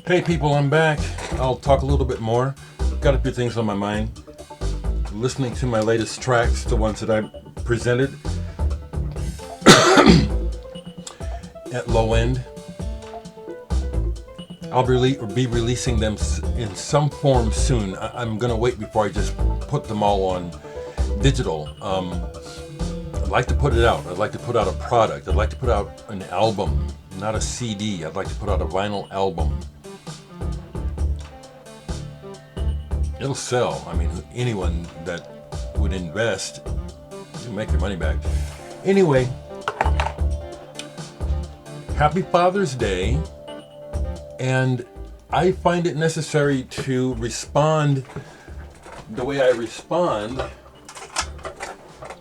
Hey people, I'm back. I'll talk a little bit more. Got a few things on my mind. Listening to my latest tracks, the ones that I presented at Low End. I'll be releasing them in some form soon. I'm going to wait before I just put them all on digital. I'd like to put it out. I'd like to put out a product. I'd like to put out an album, not a CD. I'd like to put out a vinyl album. It'll sell. I mean, anyone that would invest, you make your money back. Anyway, happy Father's Day. And I find it necessary to respond the way I respond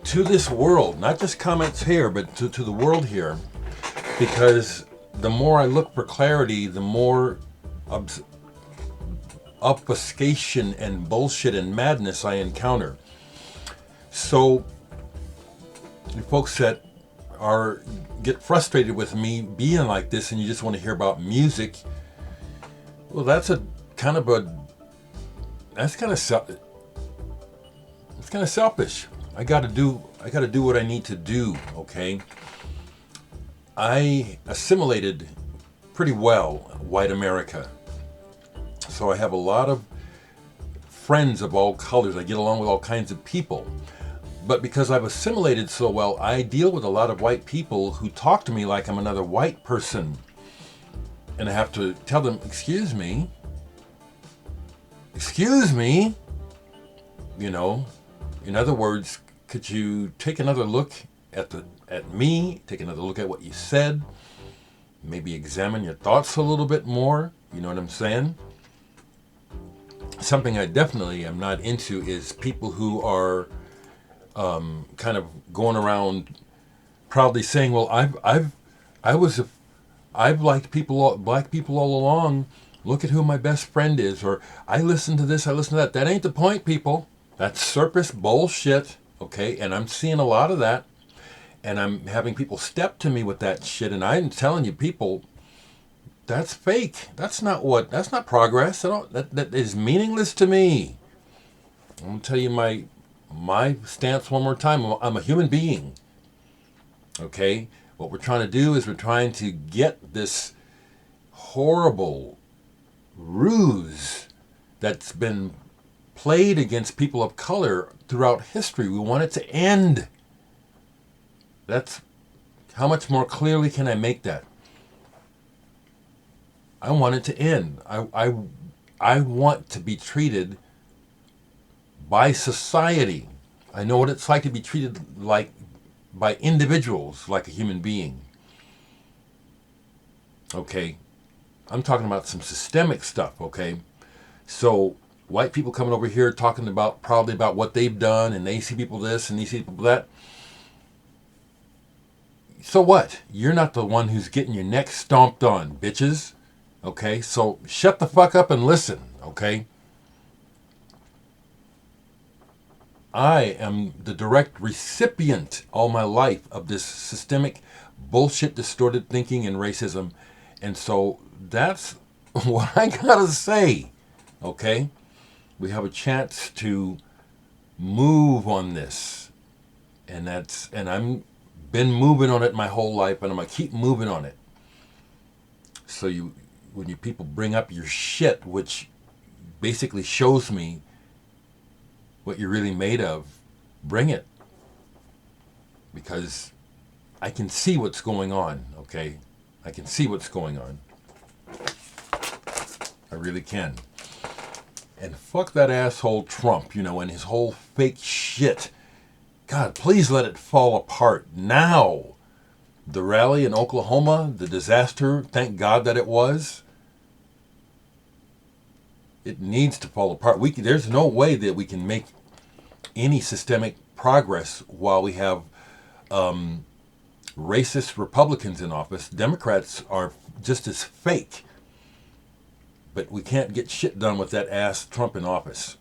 to this world, not just comments here, but to the world here, because the more I look for clarity, the more obfuscation and bullshit and madness I encounter. So, the folks that get frustrated with me being like this, and you just want to hear about music, well, that's kind of selfish. I got to do what I need to do. Okay. I assimilated pretty well white America. So I have a lot of friends of all colors. I get along with all kinds of people. But because I've assimilated so well, I deal with a lot of white people who talk to me like I'm another white person. And I have to tell them, excuse me, you know, in other words, could you take another look at me, take another look at what you said, maybe examine your thoughts a little bit more, you know what I'm saying? Something I definitely am not into is people who are kind of going around proudly saying, well, I've liked black people all along. Look at who my best friend is. Or I listen to this, I listen to that. That ain't the point, people. That's surface bullshit. Okay, and I'm seeing a lot of that. And I'm having people step to me with that shit. And I'm telling you, people, that's fake. That's not progress. That is meaningless to me. I'm going to tell you my stance one more time. I'm a human being. Okay? What we're trying to do is we're trying to get this horrible ruse that's been played against people of color throughout history. We want it to end. That's how much more clearly can I make that? I want it to end. I want to be treated by society. I know what it's like to be treated like by individuals, like a human being. Okay, I'm talking about some systemic stuff, okay? So, white people coming over here talking proudly about what they've done, and they see people this, and they see people that. So what? You're not the one who's getting your neck stomped on, bitches. Okay, so shut the fuck up and listen, okay? I am the direct recipient all my life of this systemic bullshit, distorted thinking and racism. And so that's what I gotta say, okay? We have a chance to move on this. And I'm been moving on it my whole life, and I'm gonna keep moving on it. So when you people bring up your shit, which basically shows me what you're really made of, bring it. Because I can see what's going on, okay? I can see what's going on. I really can. And fuck that asshole Trump, and his whole fake shit. God, please let it fall apart now. The rally in Oklahoma, the disaster, thank God that it was. It needs to fall apart. There's no way that we can make any systemic progress while we have racist Republicans in office. Democrats are just as fake. But we can't get shit done with that ass Trump in office.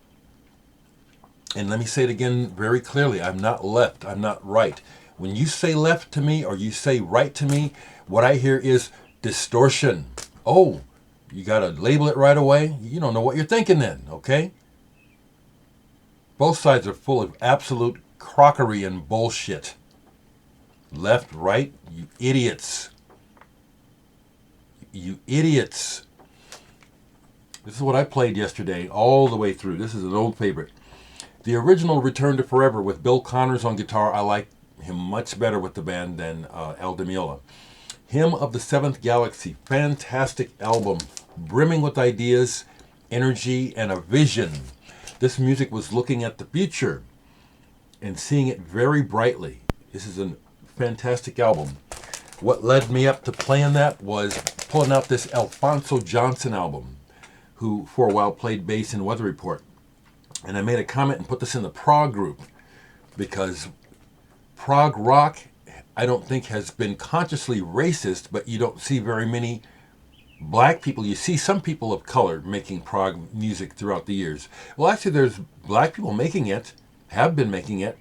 And let me say it again very clearly. I'm not left. I'm not right. When you say left to me or you say right to me, what I hear is distortion. Oh, You got to label it right away. You don't know what you're thinking then, okay? Both sides are full of absolute crockery and bullshit. Left, right, you idiots. You idiots. This is what I played yesterday all the way through. This is an old favorite. The original Return to Forever with Bill Connors on guitar. I like him much better with the band than El DeMiola. Hymn of the Seventh Galaxy. Fantastic album. Brimming with ideas, energy, and a vision. This music was looking at the future and seeing it very brightly. This is a fantastic album. What led me up to playing that was pulling out this Alphonso Johnson album, who for a while played bass in Weather Report. And I made a comment and put this in the prog group because prog rock, I don't think, has been consciously racist, but you don't see very many black people. You see some people of color making prog music throughout the years. Well, actually, there's black people making it, have been making it,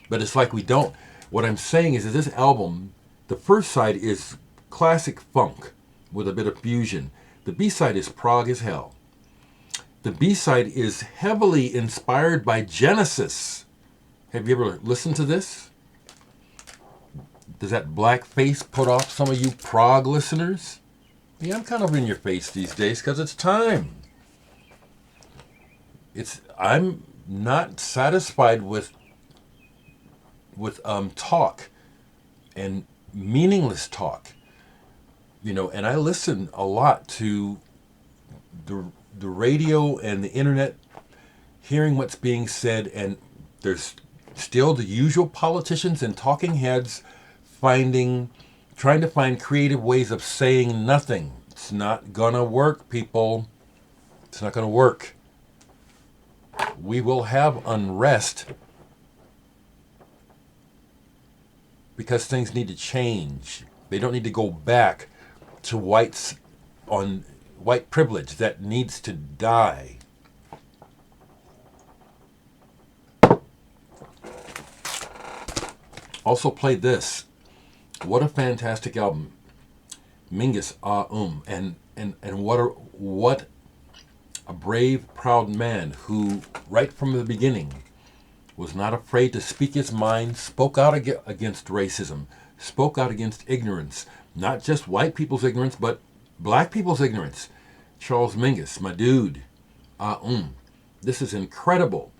but it's like we don't. What I'm saying is that this album, the first side is classic funk with a bit of fusion. The B-side is prog as hell. The B-side is heavily inspired by Genesis. Have you ever listened to this? Does that black face put off some of you prog listeners? Yeah, I'm kind of in your face these days because it's time. I'm not satisfied with talk and meaningless talk. And I listen a lot to the radio and the internet, hearing what's being said, and there's still the usual politicians and talking heads trying to find creative ways of saying nothing. It's not gonna work, people. It's not gonna work. We will have unrest because things need to change. They don't need to go back to white privilege. That needs to die. Also played this. What a fantastic album. Mingus and what a brave, proud man who, right from the beginning, was not afraid to speak his mind, spoke out against racism, spoke out against ignorance, not just white people's ignorance, but black people's ignorance. Charles Mingus, my dude. This is incredible.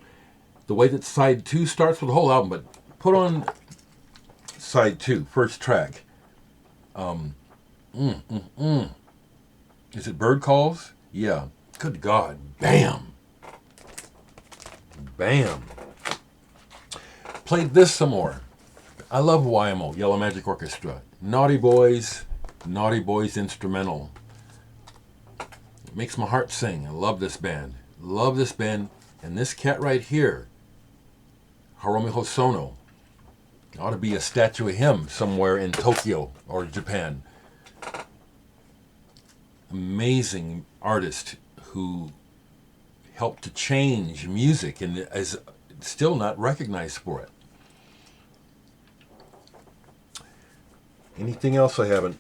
The way that side 2 starts with the whole album, but put on side 2, first track. Is it Bird Calls? Yeah. Good God. Bam. Bam. Played this some more. I love YMO, Yellow Magic Orchestra. Naughty Boys instrumental. It makes my heart sing. I love this band. Love this band. And this cat right here, Hiromi Hosono, ought to be a statue of him somewhere in Tokyo or Japan. Amazing artist who helped to change music and is still not recognized for it. Anything else I haven't?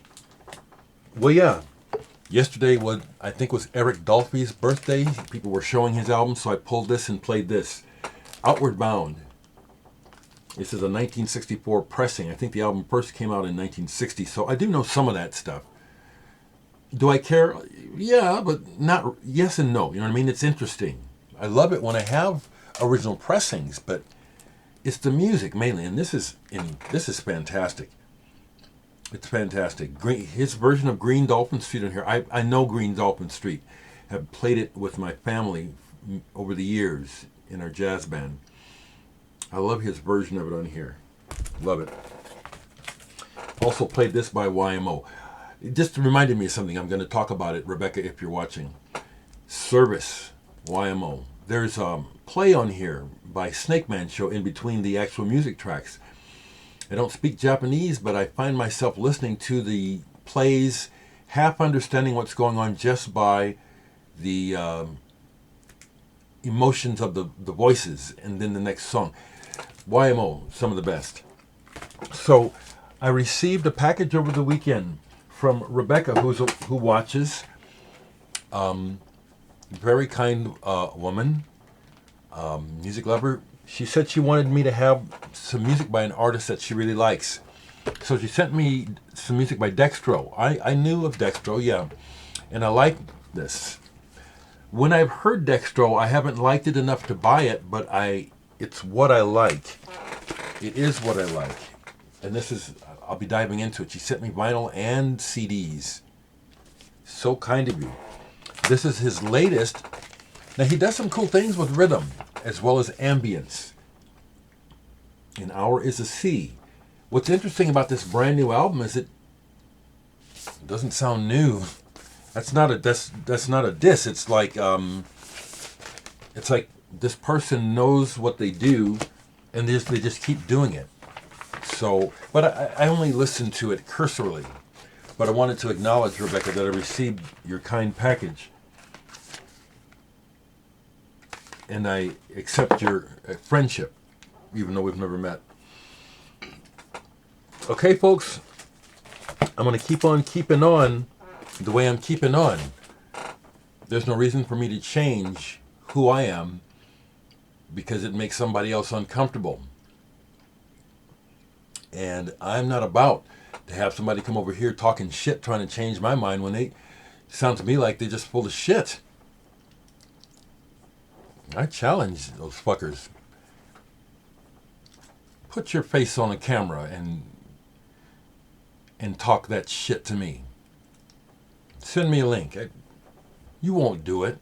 Well, yeah. Yesterday was Eric Dolphy's birthday. People were showing his album, so I pulled this and played this. Outward Bound. This is a 1964 pressing. I think the album first came out in 1960, so I do know some of that stuff. Do I care? Yeah, but not yes and no. You know what I mean? It's interesting. I love it when I have original pressings, but it's the music mainly, and this is fantastic. It's fantastic. His version of Green Dolphin Street on here. I know Green Dolphin Street. Have played it with my family over the years in our jazz band. I love his version of it on here. Love it. Also played this by YMO. It just reminded me of something. I'm going to talk about it, Rebecca, if you're watching. Service, YMO. There's a play on here by Snake Man Show in between the actual music tracks. I don't speak Japanese, but I find myself listening to the plays, half understanding what's going on just by the emotions of the voices, and then the next song. YMO, some of the best. So I received a package over the weekend from Rebecca, who watches, Very kind woman, music lover. She said she wanted me to have some music by an artist that she really likes. So she sent me some music by Dextro. I knew of Dextro, yeah, and I like this. When I've heard Dextro, I haven't liked it enough to buy it, but it's what I like. It is what I like. And this is, I'll be diving into it. She sent me vinyl and CDs. So kind of you. This is his latest. Now, he does some cool things with rhythm, as well as ambience. An Hour is a Sea. What's interesting about this brand new album is it doesn't sound new. That's not a diss. It's like this person knows what they do, and they just keep doing it. So, but I only listened to it cursorily. But I wanted to acknowledge, Rebecca, that I received your kind package, and I accept your friendship, even though we've never met. Okay, folks, I'm going to keep on keeping on the way I'm keeping on. There's no reason for me to change who I am because it makes somebody else uncomfortable. And I'm not about to have somebody come over here talking shit, trying to change my mind when they sound to me like they're just full of shit. I challenge those fuckers. Put your face on a camera and talk that shit to me. Send me a link. You won't do it.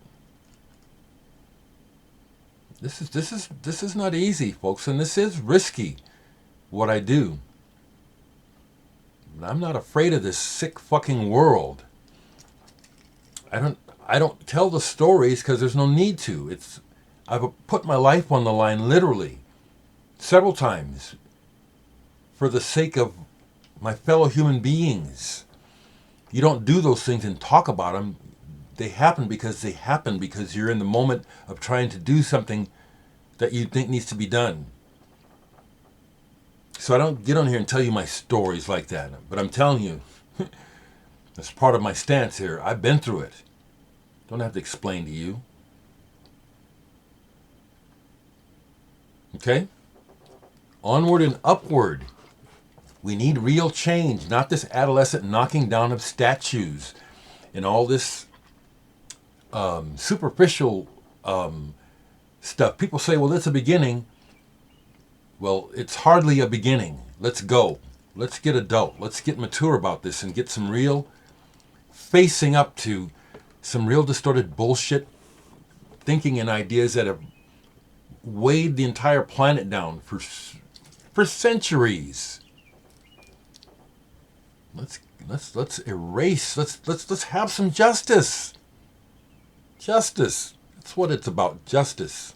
This is not easy, folks, and this is risky, what I do. But I'm not afraid of this sick fucking world. I don't tell the stories because there's no need to. I've put my life on the line literally several times for the sake of my fellow human beings. You don't do those things and talk about them. They happen because you're in the moment of trying to do something that you think needs to be done. So I don't get on here and tell you my stories like that. But I'm telling you, that's part of my stance here. I've been through it. Don't have to explain to you. Okay? Onward and upward. We need real change, not this adolescent knocking down of statues and all this superficial stuff. People say, well, it's a beginning. Well, it's hardly a beginning. Let's go. Let's get adult. Let's get mature about this and get some real facing up to some real distorted bullshit thinking and ideas that have weighed the entire planet down for centuries. Let's erase. Let's have some justice. Justice. That's what it's about. Justice.